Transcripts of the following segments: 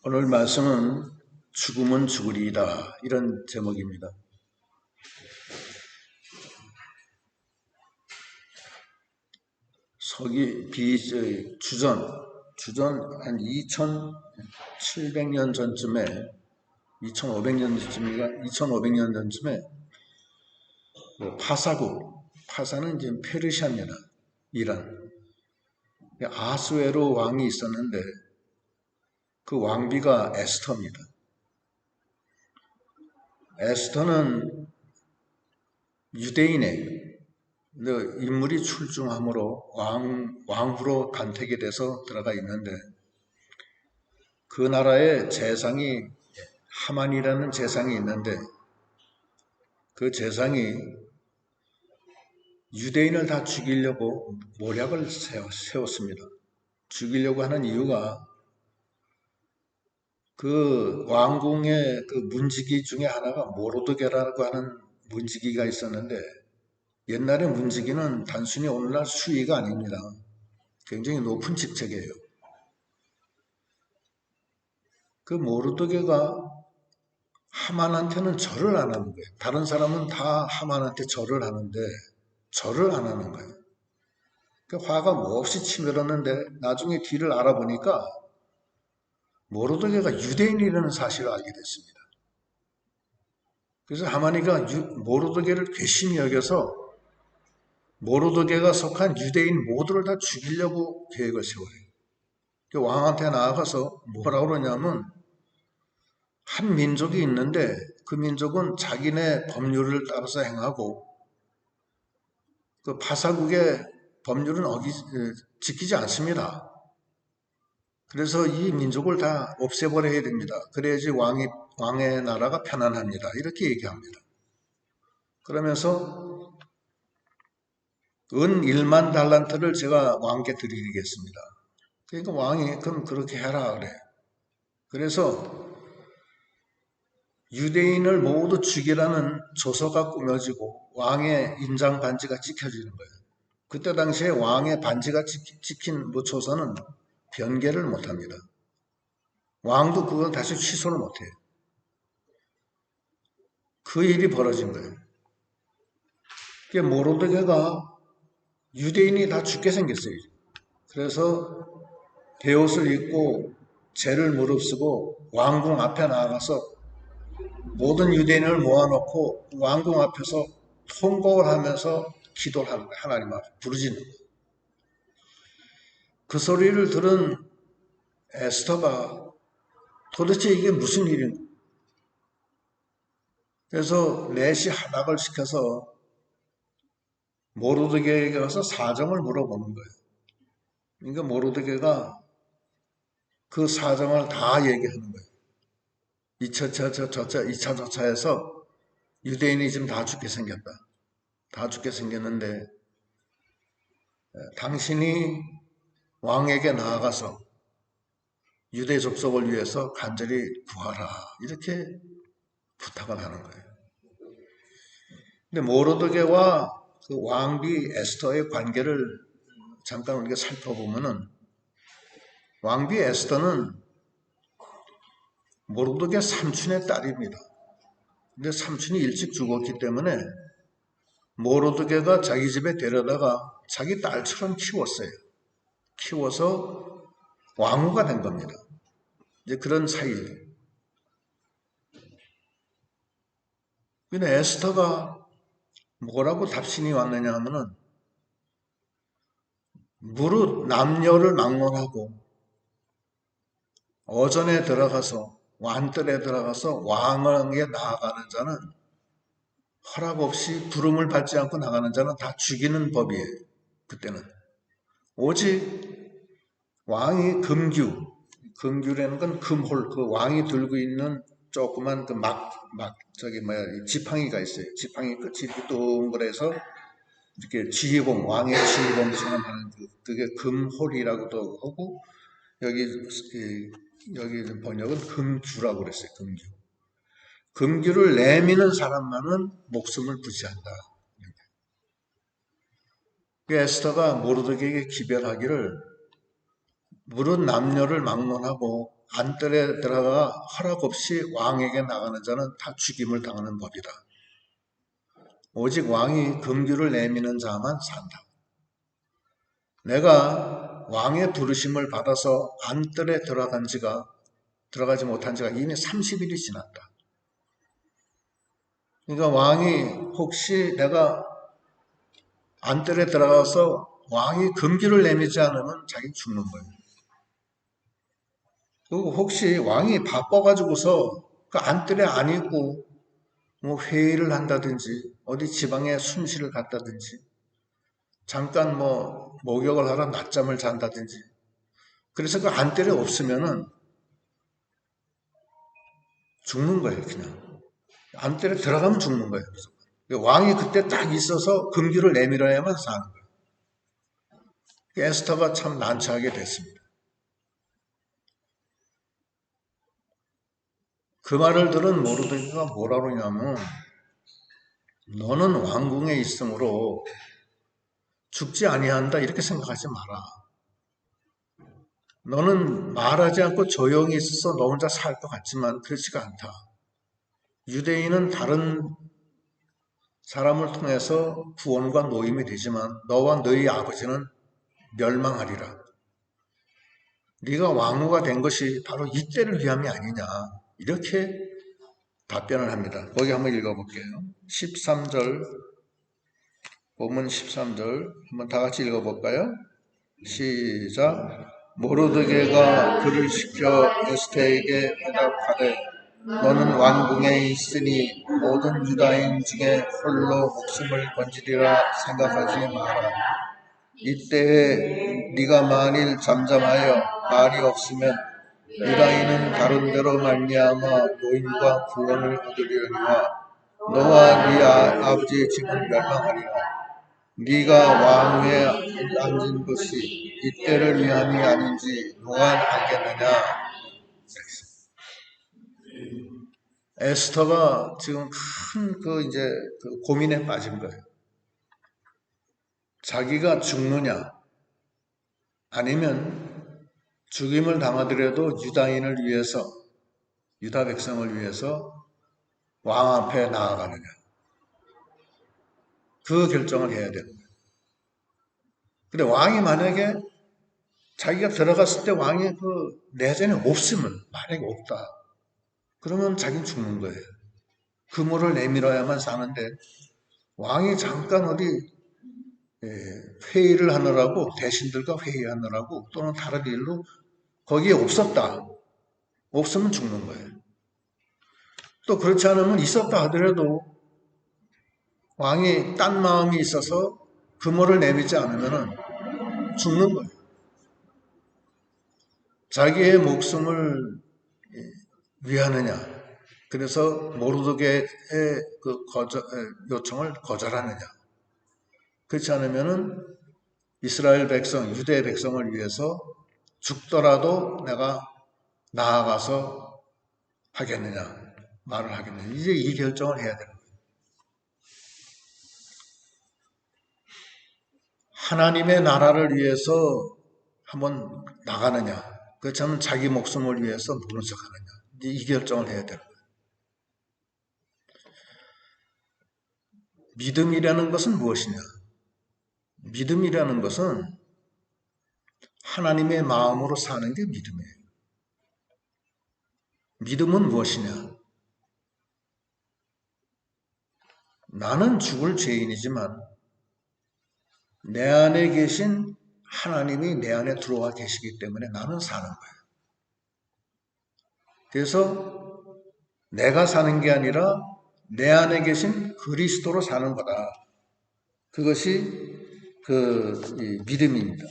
오늘 말씀은 죽음은 죽으리이다 이런 제목입니다. 주전 한 2700년 전쯤에 2500년 전쯤에 파사는 이제 페르시아입니다. 이란. 아수에로 왕이 있었는데 그 왕비가 에스터입니다. 에스터는 유대인의 인물이 출중함으로 왕후로 간택이 돼서 들어가 있는데 그 나라의 재상이 하만이라는 재상이 있는데 그 재상이 유대인을 다 죽이려고 모략을 세웠습니다. 죽이려고 하는 이유가 그 왕궁의 그 문지기 중에 하나가 모로드게라고 하는 문지기가 있었는데 옛날에 문지기는 단순히 오늘날 수위가 아닙니다. 굉장히 높은 직책이에요. 그 모르드게가 하만한테는 절을 안 하는 거예요. 다른 사람은 다 하만한테 절을 하는데 절을 안 하는 거예요. 그 화가 몹시 치밀었는데 나중에 뒤를 알아보니까 모르드게가 유대인이라는 사실을 알게 됐습니다. 그래서 하만이가 모르드게를 괘씸히 여겨서 모르드게가 속한 유대인 모두를 다 죽이려고 계획을 세워요. 그 왕한테 나아가서 뭐라고 그러냐면 한 민족이 있는데 그 민족은 자기네 법률을 따라서 행하고 그 파사국의 법률은 지키지 않습니다. 그래서 이 민족을 다 없애버려야 됩니다. 그래야지 왕의 나라가 편안합니다. 이렇게 얘기합니다. 그러면서 은 1만 달란트를 제가 왕께 드리겠습니다. 그러니까 왕이 그럼 그렇게 해라 그래. 그래서 유대인을 모두 죽이라는 조서가 꾸며지고 왕의 인장 반지가 찍혀지는 거예요. 그때 당시에 왕의 반지가 찍힌 조서는 변개를 못합니다. 왕도 그걸 다시 취소를 못해요. 그 일이 벌어진 거예요. 모로드게가 유대인이 다 죽게 생겼어요. 그래서 베옷을 입고 죄를 무릅쓰고 왕궁 앞에 나가서 모든 유대인을 모아놓고 왕궁 앞에서 통곡을 하면서 기도를 하는 거예요. 하나님 앞에 부르짖는 거예요. 그 소리를 들은 에스더가 도대체 이게 무슨 일인가? 그래서 내시 하박을 시켜서 모르드게에게 가서 사정을 물어보는 거예요. 그러니까 모르드게가 그 사정을 다 얘기하는 거예요. 2차 저차에서 유대인이 지금 다 죽게 생겼다. 다 죽게 생겼는데 당신이 왕에게 나아가서 유대 족속을 위해서 간절히 구하라. 이렇게 부탁을 하는 거예요. 근데 모르드게와 그 왕비 에스더의 관계를 잠깐 우리가 살펴보면은 왕비 에스더는 모르드게 삼촌의 딸입니다. 근데 삼촌이 일찍 죽었기 때문에 모르드게가 자기 집에 데려다가 자기 딸처럼 키웠어요. 키워서 왕후가 된 겁니다. 이제 그런 사이예요. 근데 에스더가 뭐라고 답신이 왔느냐 하면은 무릇 남녀를 막론하고 어전에 들어가서 완뜰에 들어가서 왕에게 나아가는 자는 허락 없이 부름을 받지 않고 나가는 자는 다 죽이는 법이에요. 그때는 오직 왕이 금규라는 건 금홀, 그 왕이 들고 있는 조그만 그 지팡이가 있어요. 지팡이 끝이 이렇게 동그래서 이렇게 왕의 지휘봉처럼 하는 그게 금홀이라고도 하고 여기 번역은 금규라고 그랬어요. 금규를 내미는 사람만은 목숨을 부지한다. 에스더가 모르드게에게 기별하기를 무릇 남녀를 막론하고 안뜰에 들어가 허락 없이 왕에게 나가는 자는 다 죽임을 당하는 법이다. 오직 왕이 금규를 내미는 자만 산다. 내가 왕의 부르심을 받아서 안뜰에 들어가지 못한 지가 이미 30일이 지났다. 그러니까 왕이 혹시 내가 안뜰에 들어가서 왕이 금기를 내미지 않으면 자기 죽는 거예요. 그리고 혹시 왕이 바빠가지고서 그 안뜰에 안 있고 뭐 회의를 한다든지 어디 지방에 순시를 갔다든지 잠깐 뭐 목욕을 하러 낮잠을 잔다든지 그래서 그 안뜰에 없으면은 죽는 거예요. 그냥 안뜰에 들어가면 죽는 거예요. 왕이 그때 딱 있어서 금기를 내밀어야만 사는 거예요. 에스더가 참 난처하게 됐습니다. 그 말을 들은 모르드게가 뭐라 그러냐면 너는 왕궁에 있으므로 죽지 아니한다 이렇게 생각하지 마라. 너는 말하지 않고 조용히 있어서 너 혼자 살 것 같지만 그렇지가 않다. 유대인은 다른 사람을 통해서 구원과 노임이 되지만 너와 너희 아버지는 멸망하리라. 네가 왕후가 된 것이 바로 이때를 위함이 아니냐. 이렇게 답변을 합니다. 거기 한번 읽어볼게요. 13절, 본문 13절 한번 다 같이 읽어볼까요? 시작. 모르드게가 그를 시켜 에스더에게 대답하되 너는 왕궁에 있으니 모든 유다인 중에 홀로 목숨을 건지리라 생각하지 마라. 이때에 네가 만일 잠잠하여 말이 없으면 유다인은 다른 데로 말미암아 노임과 구원을 얻으려니와 너와 네 아버지의 집은 멸망하리라. 네가 왕위에 앉은 것이 이때를 위함이 아닌지 누가 알겠느냐. 에스더가 지금 큰 그 고민에 빠진 거예요. 자기가 죽느냐 아니면 죽임을 당하더라도 유다인을 위해서 유다 백성을 위해서 왕 앞에 나아가느냐 그 결정을 해야 되는 거예요. 근데 왕이 만약에 자기가 들어갔을 때 왕이 그 내전에 없으면 만약에 없다 그러면 자기는 죽는 거예요. 그물을 내밀어야만 사는데 왕이 잠깐 어디 회의를 하느라고 대신들과 회의하느라고 또는 다른 일로 거기에 없었다. 없으면 죽는 거예요. 또 그렇지 않으면 있었다 하더라도 왕이 딴 마음이 있어서 그물을 내밀지 않으면 죽는 거예요. 자기의 목숨을 위하느냐. 그래서 모르드게의 그 요청을 거절하느냐. 그렇지 않으면은 이스라엘 백성, 유대 백성을 위해서 죽더라도 내가 나아가서 하겠느냐, 말을 하겠느냐. 이제 이 결정을 해야 되는 거예요. 하나님의 나라를 위해서 한번 나가느냐, 그렇지 않으면 자기 목숨을 위해서 모른 척 하느냐. 이제 이 결정을 해야 되는 거예요. 믿음이라는 것은 무엇이냐? 믿음이라는 것은 하나님의 마음으로 사는 게 믿음이에요. 믿음은 무엇이냐? 나는 죽을 죄인이지만 내 안에 계신 하나님이 내 안에 들어와 계시기 때문에 나는 사는 거예요. 그래서 내가 사는 게 아니라 내 안에 계신 그리스도로 사는 거다. 그것이 그 믿음입니다.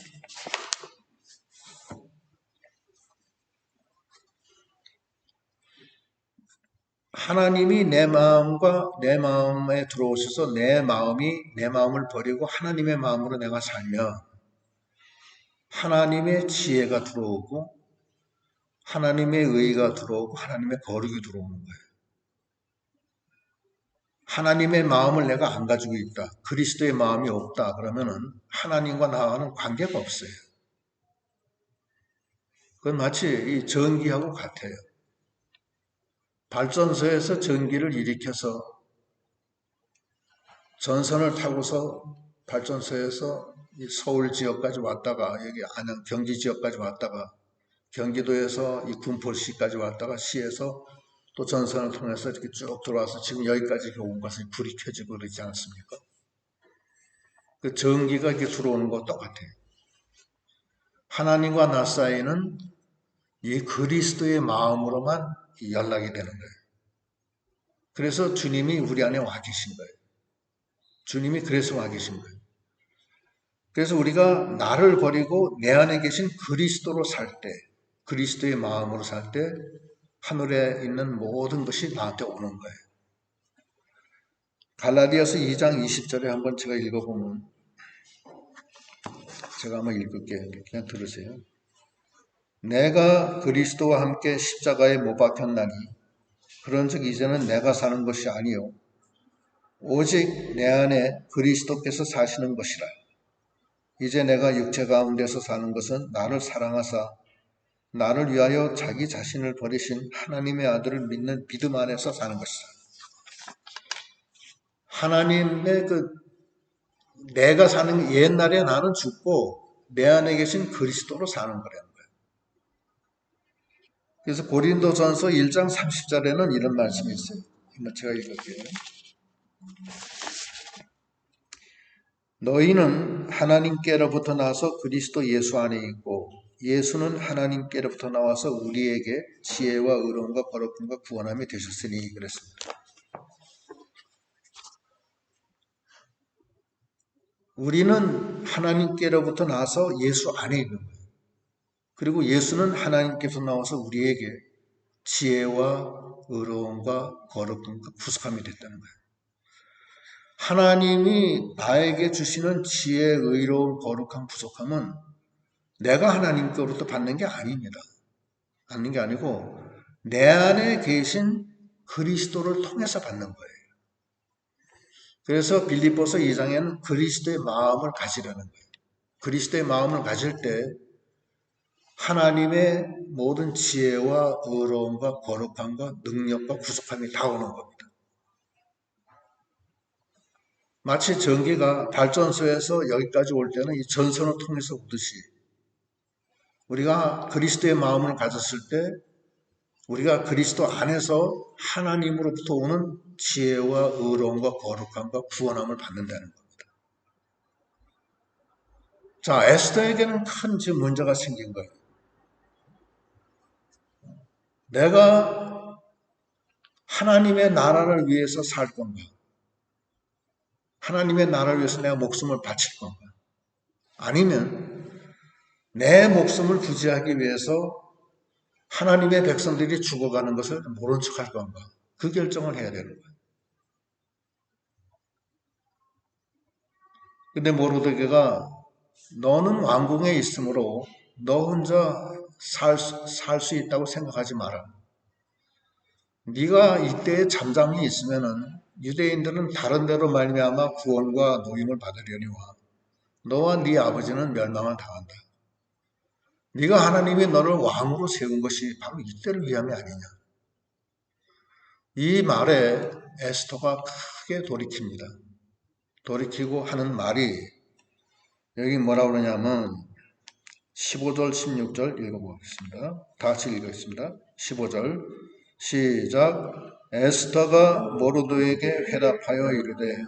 하나님이 내 마음과 내 마음에 들어오셔서 내 마음을 버리고 하나님의 마음으로 내가 살면 하나님의 지혜가 들어오고 하나님의 의가 들어오고 하나님의 거룩이 들어오는 거예요. 하나님의 마음을 내가 안 가지고 있다. 그리스도의 마음이 없다. 그러면은 하나님과 나와는 관계가 없어요. 그건 마치 이 전기하고 같아요. 발전소에서 전기를 일으켜서 전선을 타고서 발전소에서 서울 지역까지 왔다가 여기 안양 경기 지역까지 왔다가 경기도에서 이 군포시까지 왔다가 시에서 또 전선을 통해서 이렇게 쭉 들어와서 지금 여기까지 온 것이 불이 켜지고 그러지 않습니까? 그 전기가 이렇게 들어오는 것 똑같아요. 하나님과 나 사이는 이 그리스도의 마음으로만 연락이 되는 거예요. 그래서 주님이 우리 안에 와 계신 거예요. 주님이 그래서 와 계신 거예요. 그래서 우리가 나를 버리고 내 안에 계신 그리스도로 살 때, 그리스도의 마음으로 살 때 하늘에 있는 모든 것이 나한테 오는 거예요. 갈라디아서 2장 20절에 한번 제가 읽어보면 제가 한번 읽을게요. 그냥 들으세요. 내가 그리스도와 함께 십자가에 못 박혔나니 그런즉 이제는 내가 사는 것이 아니요 오직 내 안에 그리스도께서 사시는 것이라. 이제 내가 육체 가운데서 사는 것은 나를 사랑하사 나를 위하여 자기 자신을 버리신 하나님의 아들을 믿는 믿음 안에서 사는 것이다. 하나님의 내가 사는 옛날에 나는 죽고 내 안에 계신 그리스도로 사는 거라는 거예요. 그래서 고린도전서 1장 30절에는 이런 말씀이 있어요. 한번 제가 읽을게요. 너희는 하나님께로부터 나와서 그리스도 예수 안에 있고 예수는 하나님께로부터 나와서 우리에게 지혜와 의로움과 거룩함과 구원함이 되셨으니 그랬습니다. 우리는 하나님께로부터 나와서 예수 안에 있는 거예요. 그리고 예수는 하나님께서 나와서 우리에게 지혜와 의로움과 거룩함과 구속함이 됐다는 거예요. 하나님이 나에게 주시는 지혜, 의로움, 거룩함, 구속함은 내가 하나님께로부터 받는 게 아닙니다. 받는 게 아니고 내 안에 계신 그리스도를 통해서 받는 거예요. 그래서 빌립보서 2장에는 그리스도의 마음을 가지라는 거예요. 그리스도의 마음을 가질 때 하나님의 모든 지혜와 의로움과 거룩함과 능력과 구속함이 다 오는 겁니다. 마치 전기가 발전소에서 여기까지 올 때는 이 전선을 통해서 오듯이 우리가 그리스도의 마음을 가졌을 때 우리가 그리스도 안에서 하나님으로부터 오는 지혜와 의로움과 거룩함과 구원함을 받는다는 겁니다. 자, 에스더에게는 큰 지금 문제가 생긴 거예요. 내가 하나님의 나라를 위해서 살 건가? 하나님의 나라를 위해서 내가 목숨을 바칠 건가? 아니면 내 목숨을 부지하기 위해서 하나님의 백성들이 죽어가는 것을 모른 척할 건가? 그 결정을 해야 되는 거예요. 근데 모르드게가 너는 왕궁에 있으므로 너 혼자 살 수 있다고 생각하지 마라. 네가 이때에 잠잠히 있으면은 유대인들은 다른 데로 말미암아 구원과 노임을 받으려니와 너와 네 아버지는 멸망을 당한다. 네가 하나님이 너를 왕으로 세운 것이 바로 이때를 위함이 아니냐. 이 말에 에스더가 크게 돌이킵니다. 돌이키고 하는 말이 여기 뭐라고 그러냐면 15절 16절 읽어보겠습니다. 다 같이 읽겠습니다. 15절 시작. 에스더가 모르드에게 회답하여 이르되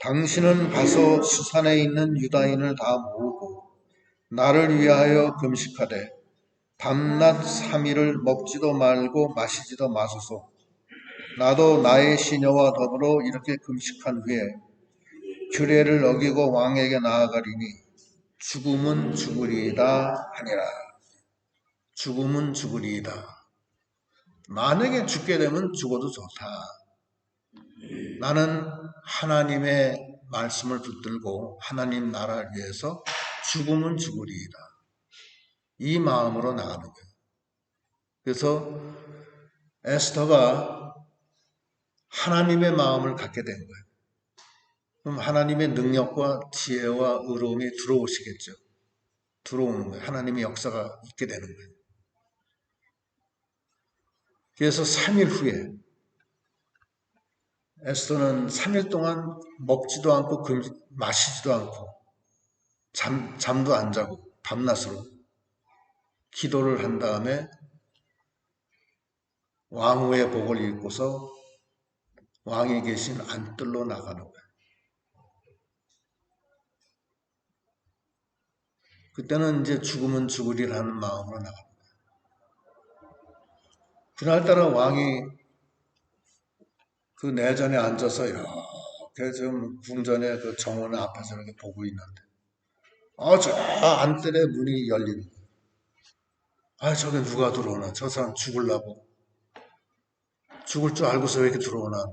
당신은 가서 수산에 있는 유다인을 다 모으고 나를 위하여 금식하되 밤낮 3일을 먹지도 말고 마시지도 마소서. 나도 나의 시녀와 더불어 이렇게 금식한 후에 규례를 어기고 왕에게 나아가리니 죽음은 죽으리이다 하니라. 죽음은 죽으리이다. 만약에 죽게 되면 죽어도 좋다. 나는 하나님의 말씀을 붙들고 하나님 나라를 위해서 죽음은 죽으리이다. 이 마음으로 나가는 거예요. 그래서 에스더가 하나님의 마음을 갖게 된 거예요. 그럼 하나님의 능력과 지혜와 의로움이 들어오시겠죠. 들어오는 거예요. 하나님의 역사가 있게 되는 거예요. 그래서 3일 후에 에스더는 3일 동안 먹지도 않고 마시지도 않고 잠도 안 자고 밤낮으로 기도를 한 다음에 왕후의 복을 입고서 왕이 계신 안뜰로 나가는 거예요. 그때는 이제 죽으면 죽으리라는 마음으로 나갑니다. 그날따라 왕이 그 내전에 앉아서 이렇게 좀 궁전의 그 정원 앞에서 이렇게 보고 있는데, 저 안뜰에 문이 열리는 거예요. 저게 누가 들어오나? 저 사람 죽을 줄 알고서 왜 이렇게 들어오나?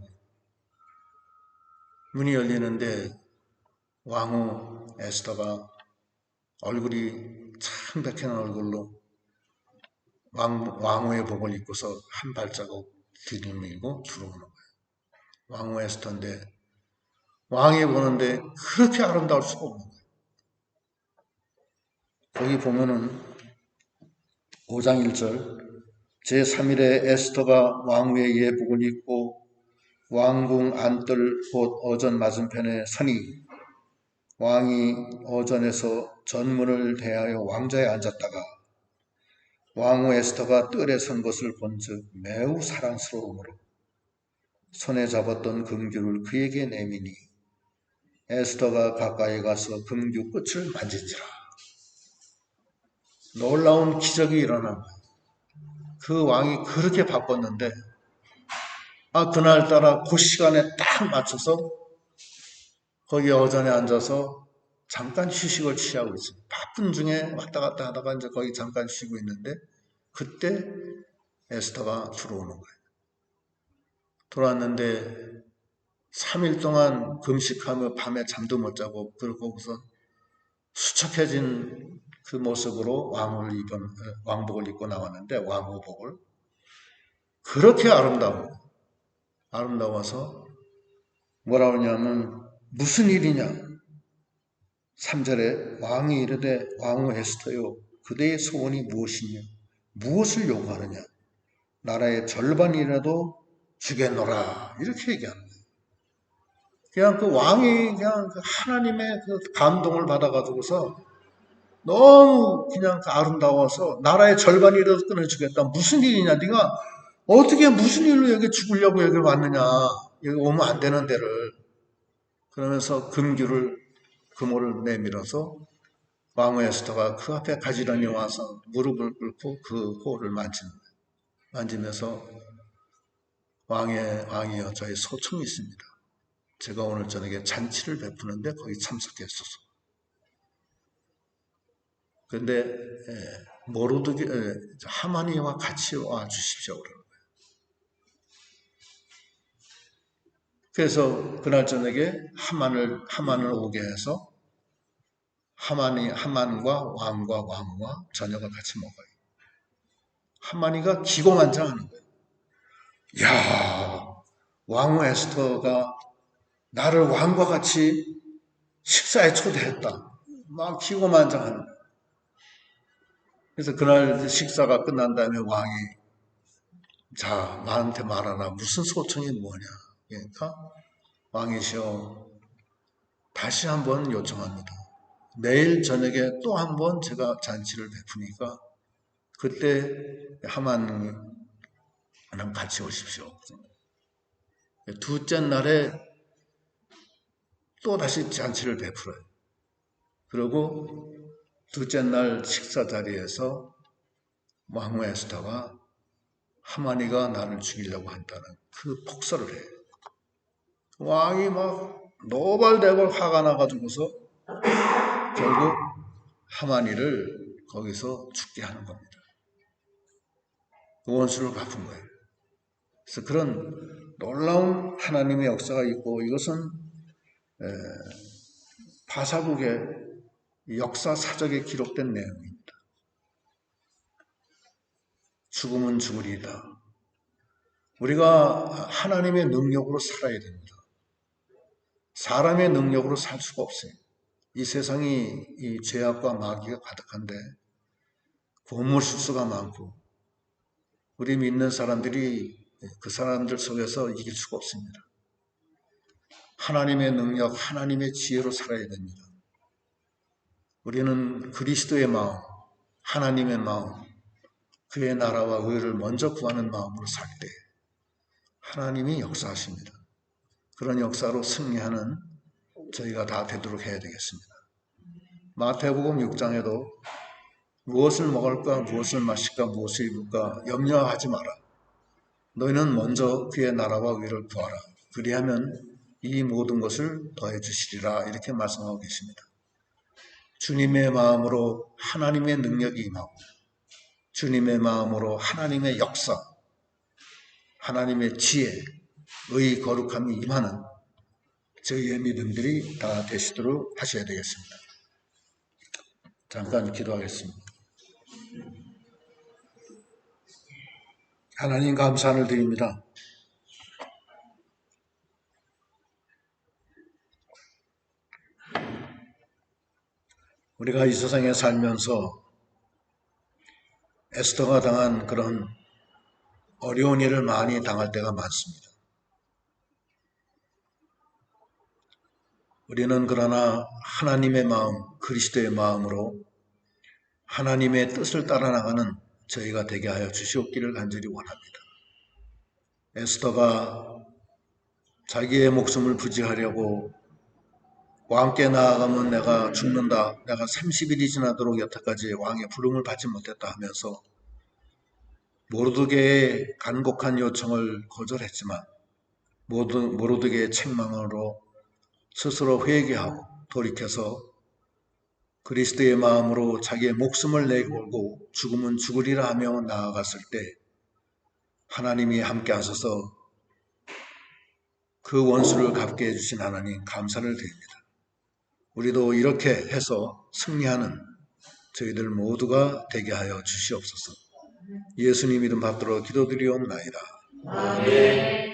문이 열리는데 왕후 에스더가 얼굴이 창백한 얼굴로 왕후의 복을 입고서 한 발자국 들이밀고 들어오는 거예요. 왕후 에스더인데 왕이 보는데 그렇게 아름다울 수가 없는 거예요. 거기 보면은 5장 1절 제3일에 에스더가 왕후의 예복을 입고 왕궁 안뜰 곧 어전 맞은편에 서니 왕이 어전에서 전문을 대하여 왕좌에 앉았다가 왕후 에스더가 뜰에 선 것을 본즉 매우 사랑스러우므로 손에 잡았던 금규를 그에게 내미니 에스더가 가까이 가서 금규 끝을 만진지라. 놀라운 기적이 일어난 거예요. 그 왕이 그렇게 바빴는데 그날따라 그 시간에 딱 맞춰서 거기 어전에 앉아서 잠깐 휴식을 취하고 있어요. 바쁜 중에 왔다 갔다 하다가 이제 거기 잠깐 쉬고 있는데 그때 에스더가 들어오는 거예요. 들어왔는데 3일 동안 금식하며 밤에 잠도 못 자고 그러고서 수척해진 그 모습으로 왕복을 입고 나왔는데 왕후복을 그렇게 아름다워서 뭐라 그러냐면 무슨 일이냐 3절에 왕이 이르되 왕후 에스더요 그대의 소원이 무엇이냐 무엇을 요구하느냐 나라의 절반이라도 주겠노라 이렇게 얘기하는 거예요. 그냥 그 왕이 그냥 그 하나님의 그 감동을 받아가지고서 너무 그냥 아름다워서 나라의 절반이라도 끊어주겠다. 무슨 일이냐? 네가 어떻게 무슨 일로 여기 죽으려고 여기 왔느냐? 여기 오면 안 되는 데를. 그러면서 금호를 내밀어서 왕후 에스더가 그 앞에 가지런히 와서 무릎을 꿇고 그 호를 만지면서 왕이여 저희 소청이 있습니다. 제가 오늘 저녁에 잔치를 베푸는데 거기 참석했소서. 그런데 모르드게 하만이와 같이 와 주십시오. 그래서 그날 저녁에 하만을 오게 해서 하만과 왕과 왕후와 저녁을 같이 먹어요. 하만이가 기고만장하는 거예요. 야, 왕후 에스더가 나를 왕과 같이 식사에 초대했다. 막 기고만장하는 거예요. 그래서 그날 식사가 끝난 다음에 왕이 자 나한테 말하라 무슨 소청이 뭐냐. 그러니까 왕이시여 다시 한번 요청합니다. 내일 저녁에 또 한번 제가 잔치를 베푸니까 그때 하만이랑 같이 오십시오. 둘째 날에 또 다시 잔치를 베풀어요. 그리고 둘째 날 식사 자리에서 왕후 에스더가 하만이가 나를 죽이려고 한다는 그 폭설을 해요. 왕이 막 노발대발 화가 나가지고서 결국 하만이를 거기서 죽게 하는 겁니다. 그 원수를 갚은 거예요. 그래서 그런 놀라운 하나님의 역사가 있고 이것은 바사국의 역사 사적에 기록된 내용입니다. 죽음은 죽으리이다. 우리가 하나님의 능력으로 살아야 됩니다. 사람의 능력으로 살 수가 없어요. 이 세상이 이 죄악과 마귀가 가득한데 고물술수가 많고 우리 믿는 사람들이 그 사람들 속에서 이길 수가 없습니다. 하나님의 능력, 하나님의 지혜로 살아야 됩니다. 우리는 그리스도의 마음, 하나님의 마음, 그의 나라와 의를 먼저 구하는 마음으로 살 때 하나님이 역사하십니다. 그런 역사로 승리하는 저희가 다 되도록 해야 되겠습니다. 마태복음 6장에도 무엇을 먹을까, 무엇을 마실까, 무엇을 입을까 염려하지 마라. 너희는 먼저 그의 나라와 의를 구하라. 그리하면 이 모든 것을 더해 주시리라. 이렇게 말씀하고 계십니다. 주님의 마음으로 하나님의 능력이 임하고 주님의 마음으로 하나님의 역사, 하나님의 지혜, 의 거룩함이 임하는 저희의 믿음들이 다 되시도록 하셔야 되겠습니다. 잠깐 기도하겠습니다. 하나님 감사를 드립니다. 우리가 이 세상에 살면서 에스더가 당한 그런 어려운 일을 많이 당할 때가 많습니다. 우리는 그러나 하나님의 마음, 그리스도의 마음으로 하나님의 뜻을 따라 나가는 저희가 되게 하여 주시옵기를 간절히 원합니다. 에스더가 자기의 목숨을 부지하려고 왕께 나아가면 내가 죽는다. 내가 30일이 지나도록 여태까지 왕의 부름을 받지 못했다 하면서 모르드게의 간곡한 요청을 거절했지만 모르드게의 책망으로 스스로 회개하고 돌이켜서 그리스도의 마음으로 자기의 목숨을 내걸고 죽으면 죽으리라 하며 나아갔을 때 하나님이 함께 하셔서 그 원수를 갚게 해주신 하나님 감사를 드립니다. 우리도 이렇게 해서 승리하는 저희들 모두가 되게 하여 주시옵소서. 예수님 이름 받들어 기도드리옵나이다. 아멘.